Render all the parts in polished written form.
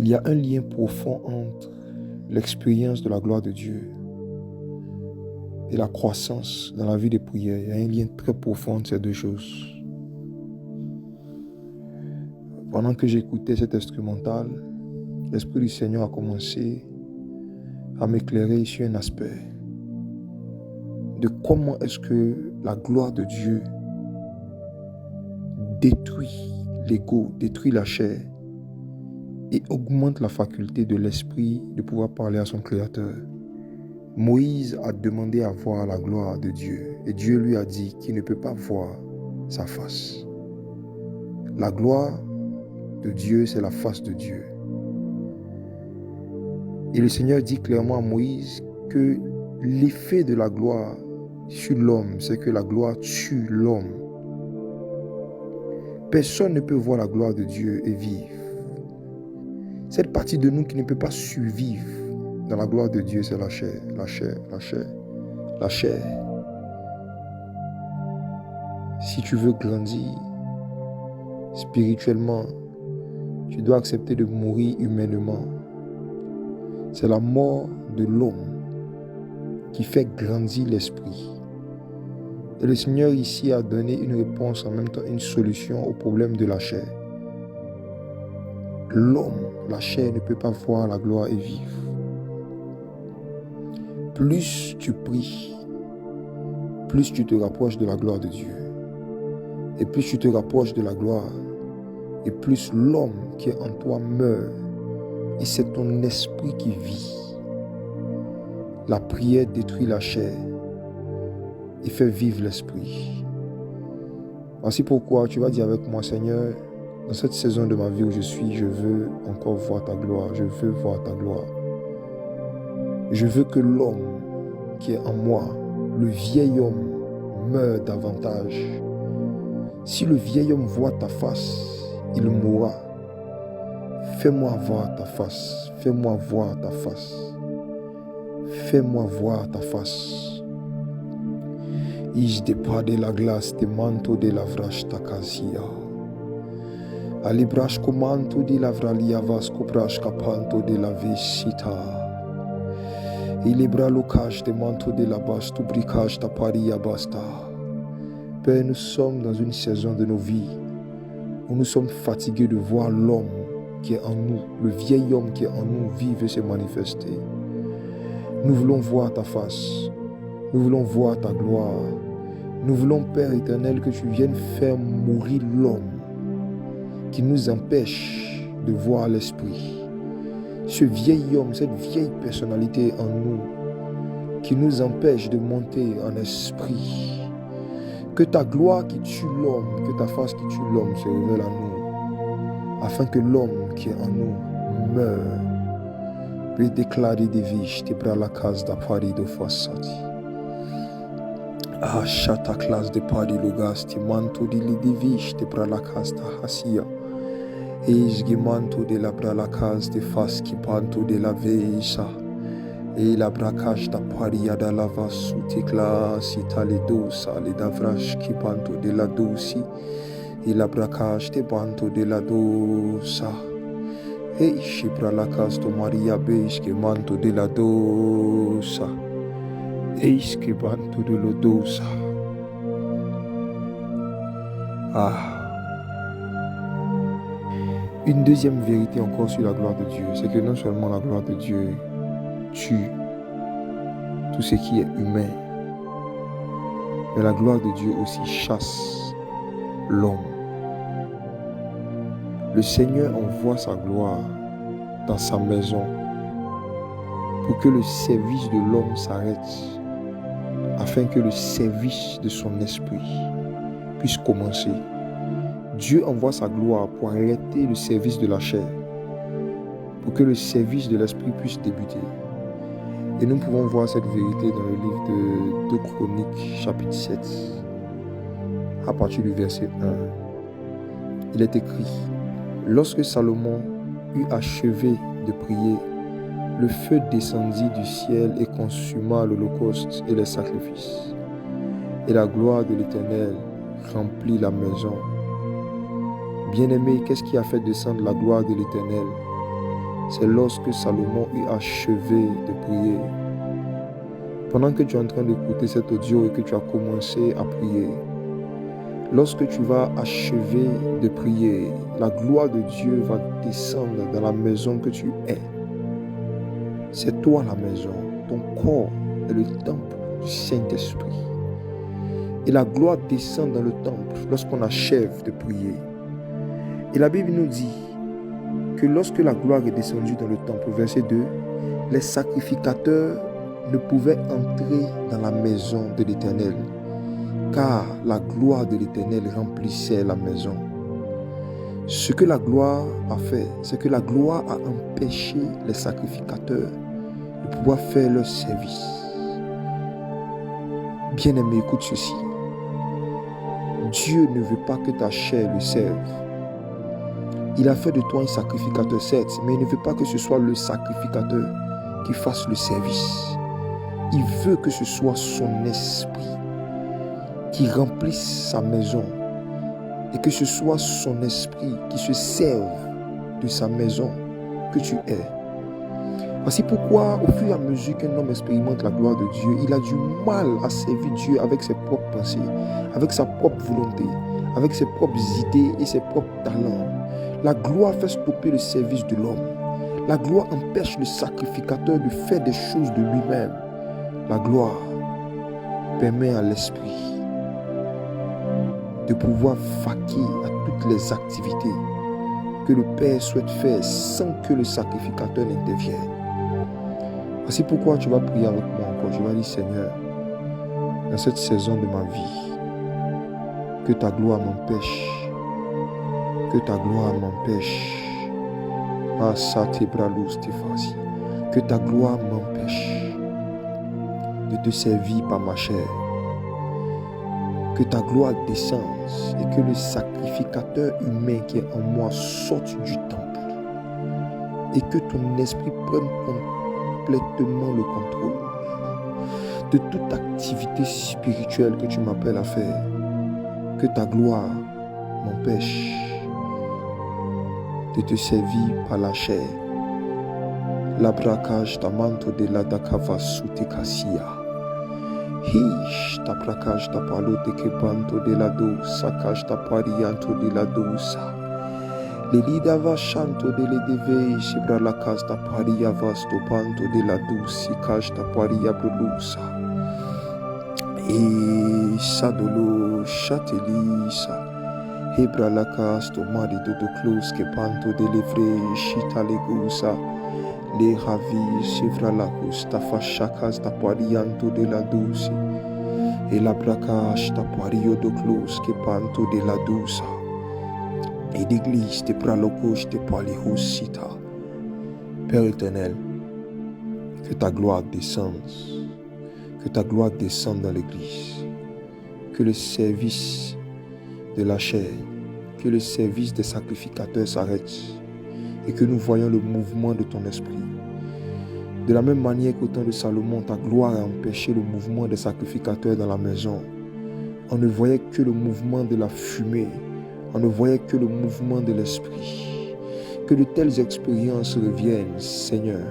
Il y a un lien profond entre l'expérience de la gloire de Dieu et la croissance dans la vie de prière. Il y a un lien très profond entre ces deux choses. Pendant que j'écoutais cet instrumental, l'Esprit du Seigneur a commencé à m'éclairer sur un aspect de comment est-ce que la gloire de Dieu détruit l'ego, détruit la chair et augmente la faculté de l'esprit de pouvoir parler à son Créateur. Moïse a demandé à voir la gloire de Dieu et Dieu lui a dit qu'il ne peut pas voir sa face. La gloire de Dieu, c'est la face de Dieu. Et le Seigneur dit clairement à Moïse que l'effet de la gloire sur l'homme, c'est que la gloire tue l'homme. Personne ne peut voir la gloire de Dieu et vivre. Cette partie de nous qui ne peut pas survivre dans la gloire de Dieu, c'est la chair, la chair, la chair, la chair. Si tu veux grandir spirituellement, tu dois accepter de mourir humainement. C'est la mort de l'homme qui fait grandir l'esprit. Et le Seigneur ici a donné une réponse, en même temps une solution au problème de la chair. L'homme, la chair ne peut pas voir la gloire et vivre. Plus tu pries, plus tu te rapproches de la gloire de Dieu. Et plus tu te rapproches de la gloire, et plus l'homme qui est en toi meurt. Et c'est ton esprit qui vit. La prière détruit la chair et fait vivre l'esprit. Voici pourquoi tu vas dire avec moi, Seigneur, dans cette saison de ma vie où je suis, je veux encore voir ta gloire. Je veux voir ta gloire. Je veux que l'homme qui est en moi, le vieil homme, meure davantage. Si le vieil homme voit ta face, il mourra. Fais-moi voir ta face. Fais-moi voir ta face. Fais-moi voir ta face. Ij de pas de la glace de manto de la vrache ta casia. Alibrash comanto de la vralia vasco brash capanto de la visita. Ilibra locage de manto de la basse tu bricage ta paria basta. Père, nous sommes dans une saison de nos vies où nous sommes fatigués de voir l'homme qui est en nous, le vieil homme qui est en nous vivre et se manifester. Nous voulons voir ta face. Nous voulons voir ta gloire. Nous voulons, Père éternel, que tu viennes faire mourir l'homme qui nous empêche de voir l'esprit. Ce vieil homme, cette vieille personnalité en nous qui nous empêche de monter en esprit. Que ta gloire qui tue l'homme, que ta face qui tue l'homme se révèle à nous, afin que l'homme qui est en nous meure. Puis déclarer des vies, te bras la case de Paris de Fossati. Ah, chata classe de Paris Logas, te manto de l'Idivish, te bras la case de Hassia. Et je manto de la bras la case de Fas qui panto de la Veisa. Et la braquage de Paris à la vasse, te classe, itali dosa, les davrash qui panto de la douci. Et la braquage de panto de la dosa. Hey, Shibra la casto Maria Beis que manto de la dosa. Eis que manto de la dosa. Ah. Une deuxième vérité encore sur la gloire de Dieu, c'est que non seulement la gloire de Dieu tue tout ce qui est humain, mais la gloire de Dieu aussi chasse l'homme. Le Seigneur envoie sa gloire dans sa maison pour que le service de l'homme s'arrête, afin que le service de son esprit puisse commencer. Dieu envoie sa gloire pour arrêter le service de la chair, pour que le service de l'esprit puisse débuter. Et nous pouvons voir cette vérité dans le livre de 2 Chroniques, chapitre 7, à partir du verset 1. Il est écrit: lorsque Salomon eut achevé de prier, le feu descendit du ciel et consuma l'holocauste et les sacrifices. Et la gloire de l'Éternel remplit la maison. Bien-aimé, qu'est-ce qui a fait descendre la gloire de l'Éternel? c'est lorsque Salomon eut achevé de prier. Pendant que tu es en train d'écouter cet audio et que tu as commencé à prier, lorsque tu vas achever de prier, la gloire de Dieu va descendre dans la maison que tu es. C'est toi la maison, ton corps est le temple du Saint-Esprit. Et la gloire descend dans le temple lorsqu'on achève de prier. Et la Bible nous dit que lorsque la gloire est descendue dans le temple, verset 2, les sacrificateurs ne pouvaient entrer dans la maison de l'Éternel, car la gloire de l'Éternel remplissait la maison. Ce que la gloire a fait, c'est que la gloire a empêché les sacrificateurs de pouvoir faire leur service. Bien-aimé, écoute ceci. Dieu ne veut pas que ta chair le serve. Il a fait de toi un sacrificateur, certes, mais il ne veut pas que ce soit le sacrificateur qui fasse le service. Il veut que ce soit son esprit qui remplisse sa maison et que ce soit son esprit qui se serve de sa maison que tu es. Voici pourquoi, au fur et à mesure qu'un homme expérimente la gloire de Dieu, il a du mal à servir Dieu avec ses propres pensées, avec sa propre volonté, avec ses propres idées et ses propres talents. La gloire fait stopper le service de l'homme. La gloire empêche le sacrificateur de faire des choses de lui-même. La gloire permet à l'esprit de pouvoir vaquer à toutes les activités que le Père souhaite faire sans que le sacrificateur n'intervienne. Voici pourquoi tu vas prier avec moi encore. Tu vas dire, Seigneur, dans cette saison de ma vie, que ta gloire m'empêche. Que ta gloire m'empêche. Que ta gloire m'empêche de te servir par ma chair. Que ta gloire descende et que le sacrificateur humain qui est en moi sorte du temple. Et que ton esprit prenne complètement le contrôle de toute activité spirituelle que tu m'appelles à faire. Que ta gloire m'empêche de te servir par la chair. La braquage ta manto de la dakava sute kasia. Hish ta braquage ta palo de kebanto de la do sakaj ta parianto de la dosa. L'elida va chanto de l'edeve shibra la casa ta paria vasto panto de la douce kaj ta paria brulusa. E sadolo chatelisa. Hebra la casto marido do close que panto de livre chita legusa. Le ravi chivra la custa fachakas ta parianto de la douce. E la bracache ta pario do close que panto de la douce. Et d'église te pralocos te palihosita. Père éternel, que ta gloire descende. Que ta gloire descende dans l'église. Que le service de la chair, que le service des sacrificateurs s'arrête et que nous voyons le mouvement de ton esprit. De la même manière qu'au temps de Salomon, ta gloire a empêché le mouvement des sacrificateurs dans la maison. On ne voyait que le mouvement de la fumée, on ne voyait que le mouvement de l'esprit. Que de telles expériences reviennent, Seigneur.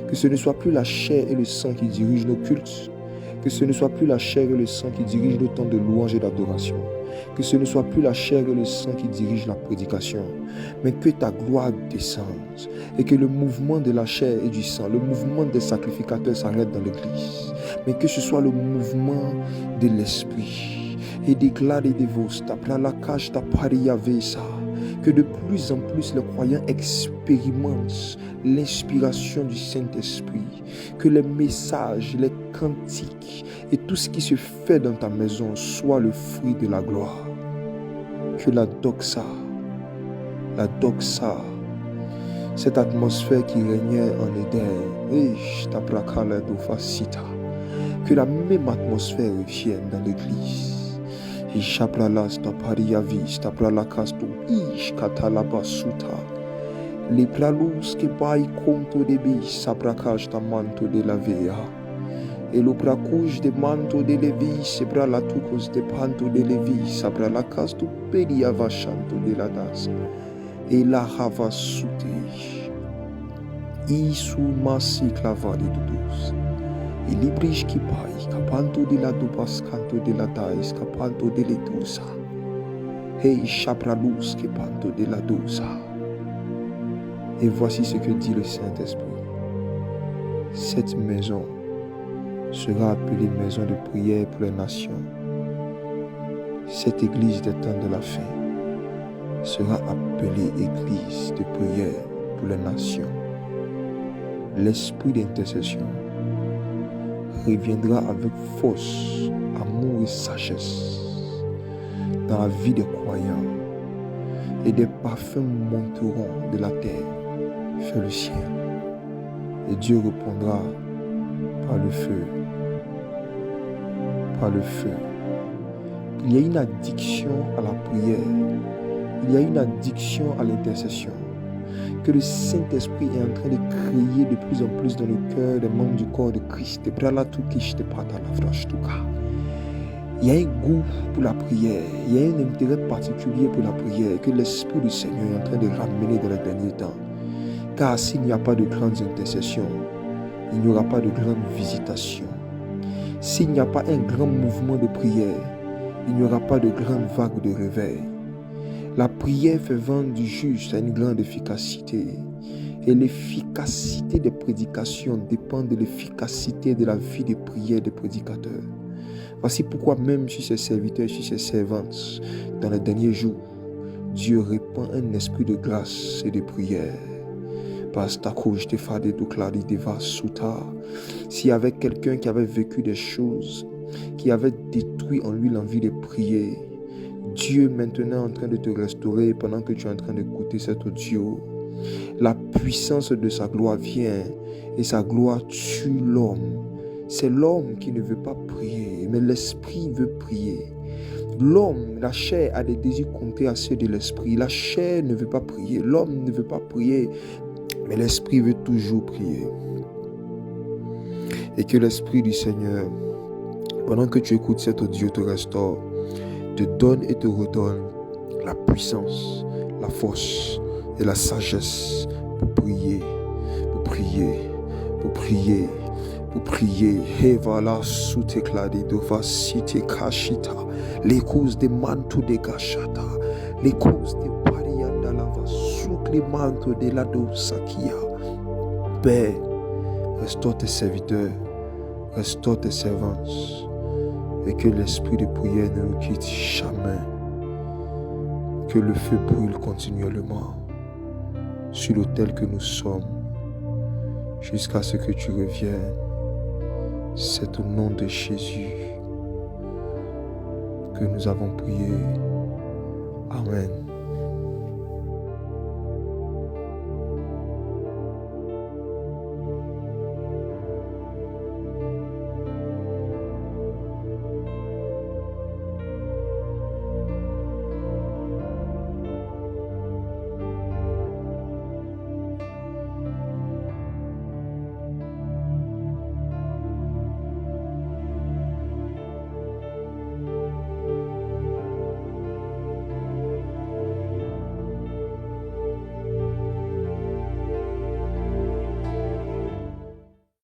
Que ce ne soit plus la chair et le sang qui dirigent nos cultes, que ce ne soit plus la chair et le sang qui dirigent nos temps de louange et d'adoration. Que ce ne soit plus la chair et le sang qui dirigent la prédication, mais que ta gloire descende et que le mouvement de la chair et du sang, le mouvement des sacrificateurs s'arrête dans l'église, mais que ce soit le mouvement de l'esprit. Et déclare des vosta, la cage ta paria vesa, que de plus en plus les croyants expérimentent l'inspiration du Saint-Esprit, que les messages, les cantiques et tout ce qui se fait dans ta maison soit le fruit de la gloire. Que la doxa, cette atmosphère qui régnait en Éden, que la même atmosphère revienne dans l'église. Les pralus que baillent contre des billes, s'abracage ta manto de la veille. Et le bracouche de manto de levi, sebra la tucos de panto de levi, sabra la casto pedia vachanto de la das. Et la hava soute. Isumasi clavali dudus. Ilibrish ki pai, capanto de la dupas, canto de la dais, capanto de letusa. Hey chabralus qui panto de la dousa. Et voici ce que dit le Saint-Esprit. Cette maison sera appelée maison de prière pour les nations. Cette église des temps de la fin sera appelée église de prière pour les nations. L'esprit d'intercession reviendra avec force, amour et sagesse dans la vie des croyants, et des parfums monteront de la terre vers le ciel, et Dieu répondra par le feu. Par le feu. Il y a une addiction à la prière, il y a une addiction à l'intercession que le Saint-Esprit est en train de créer de plus en plus dans le cœur des membres du corps de Christ. Il y a un goût pour la prière, il y a un intérêt particulier pour la prière que l'Esprit du Seigneur est en train de ramener dans les derniers temps. Car s'il n'y a pas de grandes intercessions, il n'y aura pas de grandes visitations. S'il n'y a pas un grand mouvement de prière, il n'y aura pas de grandes vagues de réveil. La prière fervente du juste a une grande efficacité. Et l'efficacité des prédications dépend de l'efficacité de la vie de prière des prédicateurs. Voici pourquoi même sur ses serviteurs, sur ses servantes, dans les derniers jours, Dieu répand un esprit de grâce et de prière. S'il y avait quelqu'un qui avait vécu des choses, qui avait détruit en lui l'envie de prier, Dieu maintenant est en train de te restaurer pendant que tu es en train d'écouter cet audio. La puissance de sa gloire vient et sa gloire tue l'homme. C'est l'homme qui ne veut pas prier, mais l'esprit veut prier. L'homme, la chair a des désirs contraires à ceux de l'esprit. La chair ne veut pas prier, l'homme ne veut pas prier, mais l'esprit veut toujours prier. Et que l'esprit du Seigneur, pendant que tu écoutes cet audio, te restaure, te donne et te redonne la puissance, la force et la sagesse pour prier, pour prier, pour prier, pour prier. Et voilà, sous tes cladis, dova site kashita, les causes des manteaux de gachata, les causes des parianda lava, sous les manteaux de la dosakia. Père, restaure tes serviteurs, restaure tes servantes, et que l'esprit de prière ne nous quitte jamais. Que le feu brûle continuellement sur l'autel que nous sommes, jusqu'à ce que tu reviennes. C'est au nom de Jésus que nous avons prié. Amen.